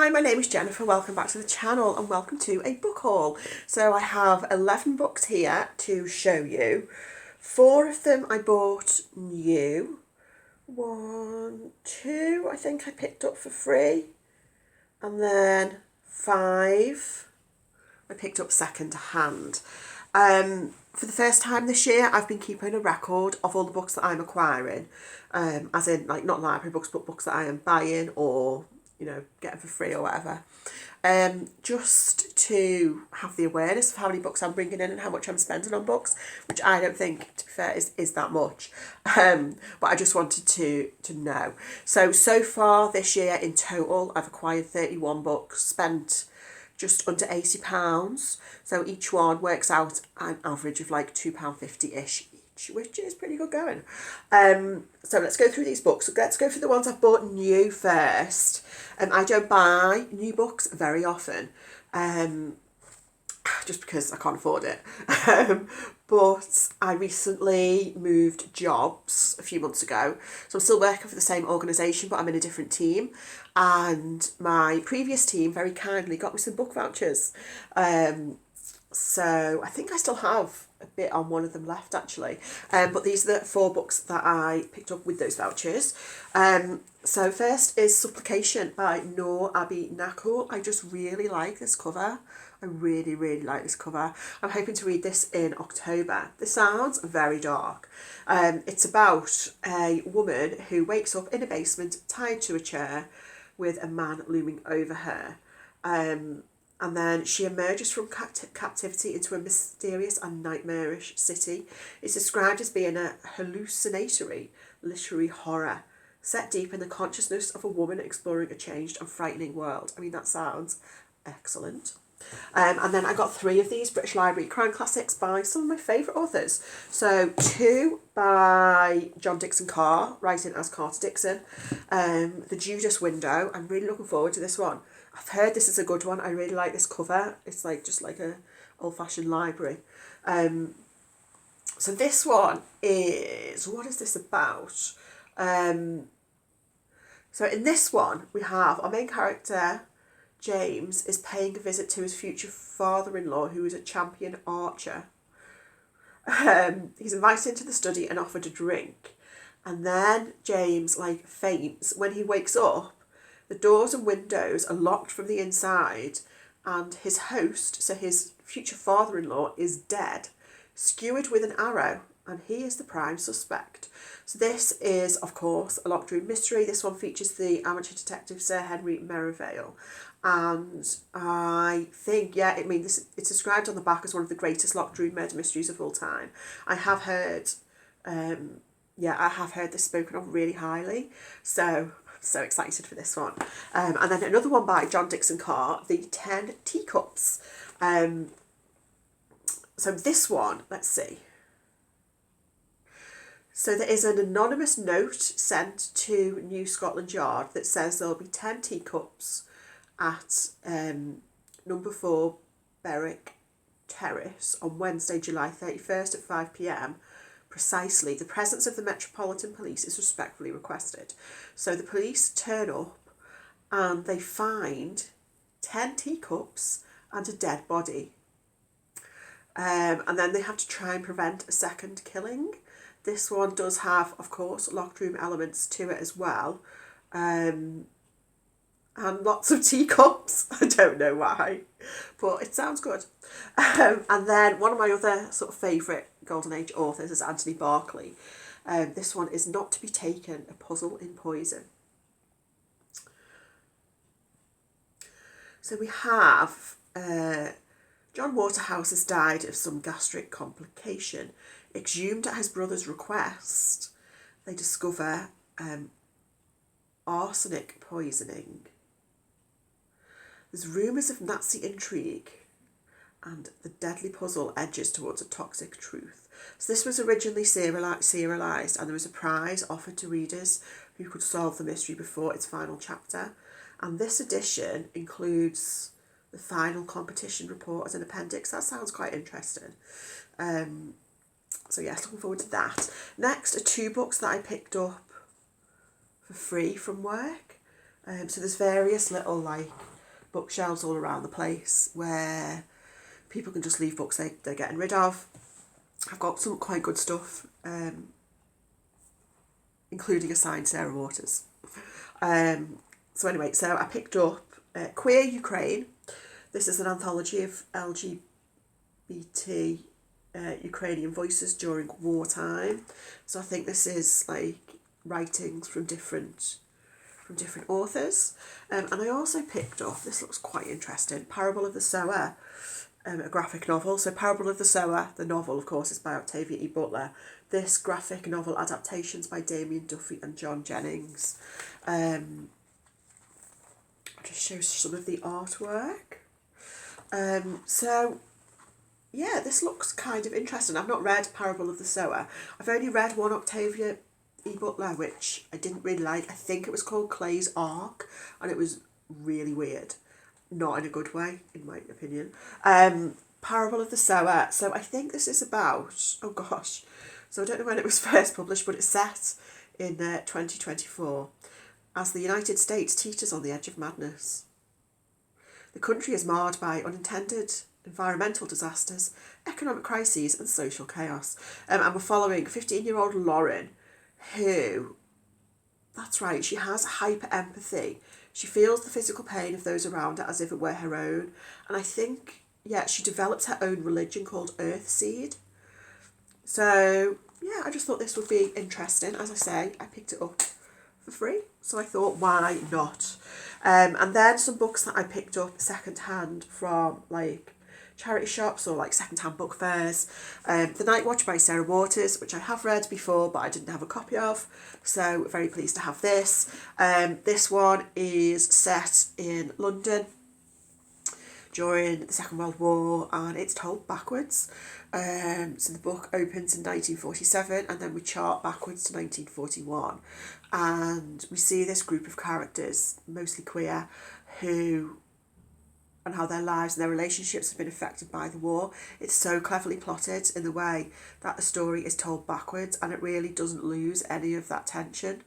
Hi, my name is Jennifer. Welcome back to the channel and welcome to a book haul. So I have 11 books here to show you. 4 of them I bought new. 1, 2 I think I picked up for free. And then 5 I picked up second hand. For the first time this year, I've been keeping a record of all the books that I'm acquiring, as in, like, not library books, but books that I am buying or, you know, getting for free or whatever. Just to have the awareness of how many books I'm bringing in and how much I'm spending on books, which I don't think, to be fair, is that much. But I just wanted to know. So far this year in total, I've acquired 31 books, spent just under £80. So each one works out an average of like £2.50-ish each, which is pretty good going. So let's go through these books. Let's go through the ones I've bought new first. I don't buy new books very often, just because I can't afford it. But I recently moved jobs a few months ago. So I'm still working for the same organisation, but I'm in a different team. And my previous team very kindly got me some book vouchers. So I think I still have a bit on one of them left, actually. But these are the 4 books that I picked up with those vouchers. So first is Supplication by Nour, Abi-Nakhoul. I just really like this cover. I really, really like this cover. I'm hoping to read this in October. This sounds very dark. It's about a woman who wakes up in a basement tied to a chair with a man looming over her. And then she emerges from captivity into a mysterious and nightmarish city. It's described as being a hallucinatory literary horror set deep in the consciousness of a woman exploring a changed and frightening world. I mean, that sounds excellent. And then I got 3 of these British Library crime classics by some of my favourite authors. So 2 by Dickson Cara, writing as Carter Dickson. The Judas Window. I'm really looking forward to this one. I've heard this is a good one. I really like this cover. It's like just like a old-fashioned library. So this one is, what is this about? So in this one we have our main character James is paying a visit to his future father-in-law, who is a champion archer. He's invited into the study and offered a drink, and then James faints. When he wakes up, the doors and windows are locked from the inside, and his host, so his future father-in-law, is dead, skewered with an arrow, and he is the prime suspect. So this is, of course, a locked room mystery. This one features the amateur detective Sir Henry Merivale. And I think, it's described on the back as one of the greatest locked room murder mysteries of all time. I have heard this spoken of really highly. So excited for this one. And then another one by John Dickson Carr, The 10 Teacups. So this one, let's see. So there is an anonymous note sent to New Scotland Yard that says there'll be 10 teacups at number 4 Berwick Terrace on Wednesday, July 31st at 5 p.m. Precisely. The presence of the Metropolitan Police is respectfully requested. So the police turn up and they find 10 teacups and a dead body. And then they have to try and prevent a second killing. This one does have, of course, locked room elements to it as well. And lots of teacups. I don't know why, but it sounds good. And then one of my other sort of favourite Golden Age authors is Anthony Berkeley. This one is Not to be Taken, A Puzzle in Poison. So we have John Waterhouse has died of some gastric complication. Exhumed at his brother's request, they discover arsenic poisoning. There's rumours of Nazi intrigue, and the deadly puzzle edges towards a toxic truth. So this was originally serialised, and there was a prize offered to readers who could solve the mystery before its final chapter. And this edition includes the final competition report as an appendix. That sounds quite interesting. So yes, looking forward to that. Next are 2 books that I picked up for free from work. So there's various little bookshelves all around the place where people can just leave books they're getting rid of. I've got some quite good stuff, including a signed Sarah Waters. So anyway, so I picked up Queer Ukraine. This is an anthology of LGBT Ukrainian voices during wartime. So I think this is like writings from different authors. And I also picked up, this looks quite interesting, Parable of the Sower, a graphic novel. So Parable of the Sower, the novel, of course, is by Octavia E Butler. This graphic novel adaptation's by Damian Duffy and John Jennings. I'll just show some of the artwork. So yeah, this looks kind of interesting. I've not read Parable of the Sower. I've only read one Octavia E Butler, which I didn't really like. I think it was called Clay's Ark, and it was really weird. Not in a good way, in my opinion. Parable of the Sower. So I think this is about, oh gosh, so I don't know when it was first published, but it's set in 2024 as the United States teeters on the edge of madness. The country is marred by unintended environmental disasters, economic crises and social chaos. And we're following 15-year-old Lauren, who, that's right, she has hyper-empathy. She feels the physical pain of those around her as if it were her own. And I think, yeah, she develops her own religion called Earthseed. So, yeah, I just thought this would be interesting. As I say, I picked it up for free. So I thought, why not? And then some books that I picked up second-hand from, like, charity shops or like second-hand book fairs. The Night Watch by Sarah Waters, which I have read before but I didn't have a copy of, so very pleased to have this. This one is set in London during the Second World War and it's told backwards. So the book opens in 1947 and then we chart backwards to 1941 and we see this group of characters, mostly queer, who and how their lives and their relationships have been affected by the war. It's so cleverly plotted in the way that the story is told backwards and it really doesn't lose any of that tension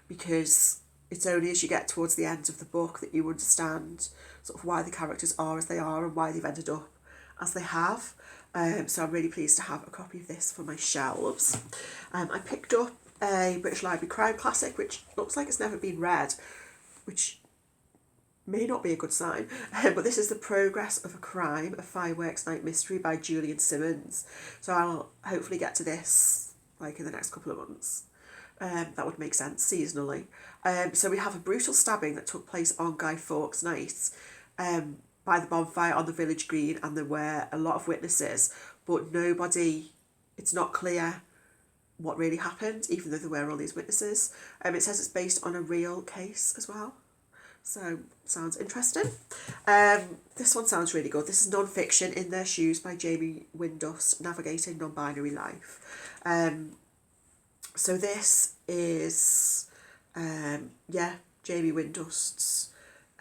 because it's only as you get towards the end of the book that you understand sort of why the characters are as they are and why they've ended up as they have. So I'm really pleased to have a copy of this for my shelves. I picked up a British Library crime classic which looks like it's never been read, which may not be a good sign, but this is The Progress of a Crime, a Fireworks Night Mystery by Julian Symons. So I'll hopefully get to this like in the next couple of months. That would make sense seasonally. So we have a brutal stabbing that took place on Guy Fawkes Night by the bonfire on the village green, and there were a lot of witnesses, but nobody, it's not clear what really happened, even though there were all these witnesses. It says it's based on a real case as well. So, sounds interesting. This one sounds really good. This is non-fiction, In Their Shoes by Jamie Windust, Navigating Non-Binary Life. So this is, Jamie Windust's,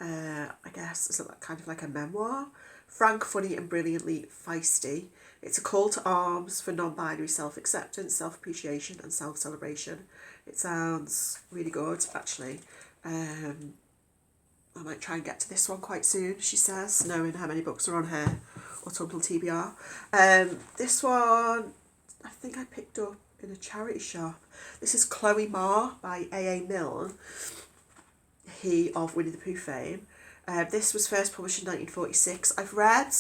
I guess, it's kind of like a memoir. Frank, funny and brilliantly feisty. It's a call to arms for non-binary self-acceptance, self-appreciation and self-celebration. It sounds really good, actually. I might try and get to this one quite soon, she says, knowing how many books are on her autumnal TBR. This one, I think I picked up in a charity shop. This is Chloe Marr by A.A. Milne, he of Winnie the Pooh fame. This was first published in 1946. I've read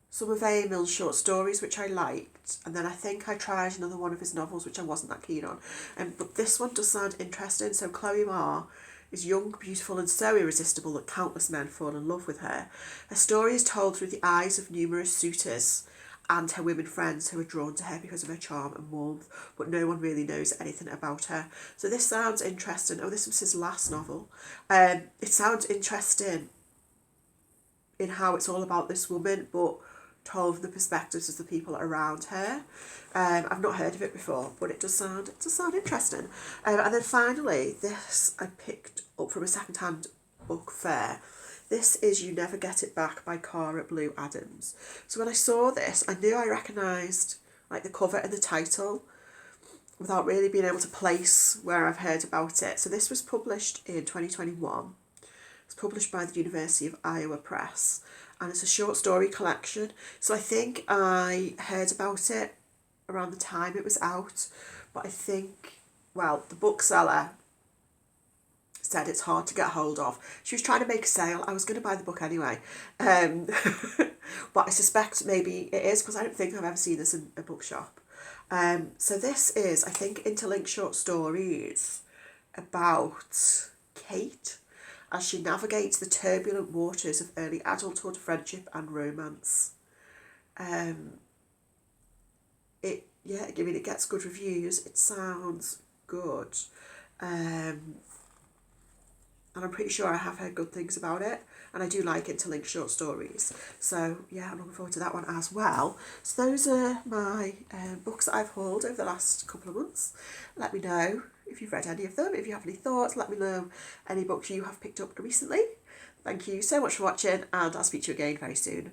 some of A.A. Milne's short stories, which I liked, and then I think I tried another one of his novels, which I wasn't that keen on. But this one does sound interesting. So Chloe Marr is young, beautiful and so irresistible that countless men fall in love with her. Her story is told through the eyes of numerous suitors and her women friends who are drawn to her because of her charm and warmth, but no one really knows anything about her. So this sounds interesting. Oh, this was his last novel. It sounds interesting in how it's all about this woman, but told from the perspectives of the people around her. I've not heard of it before, but it does sound interesting. And then finally, this I picked up from a second-hand book fair. This is You Never Get It Back by Cara Blue Adams. So when I saw this, I knew I recognised like the cover and the title without really being able to place where I've heard about it. So this was published in 2021. It's published by the University of Iowa Press, and it's a short story collection. So I think I heard about it around the time it was out, but I think, well, the bookseller said it's hard to get hold of. She was trying to make a sale. I was going to buy the book anyway. But I suspect maybe it is, because I don't think I've ever seen this in a bookshop. So this is, I think, interlinked short stories about Kate as she navigates the turbulent waters of early adulthood, friendship and romance. It gets good reviews. It sounds good. And I'm pretty sure I have heard good things about it, and I do like interlinked short stories. So yeah, I'm looking forward to that one as well. So those are my books that I've hauled over the last couple of months. Let me know if you've read any of them. If you have any thoughts, let me know any books you have picked up recently. Thank you so much for watching, and I'll speak to you again very soon.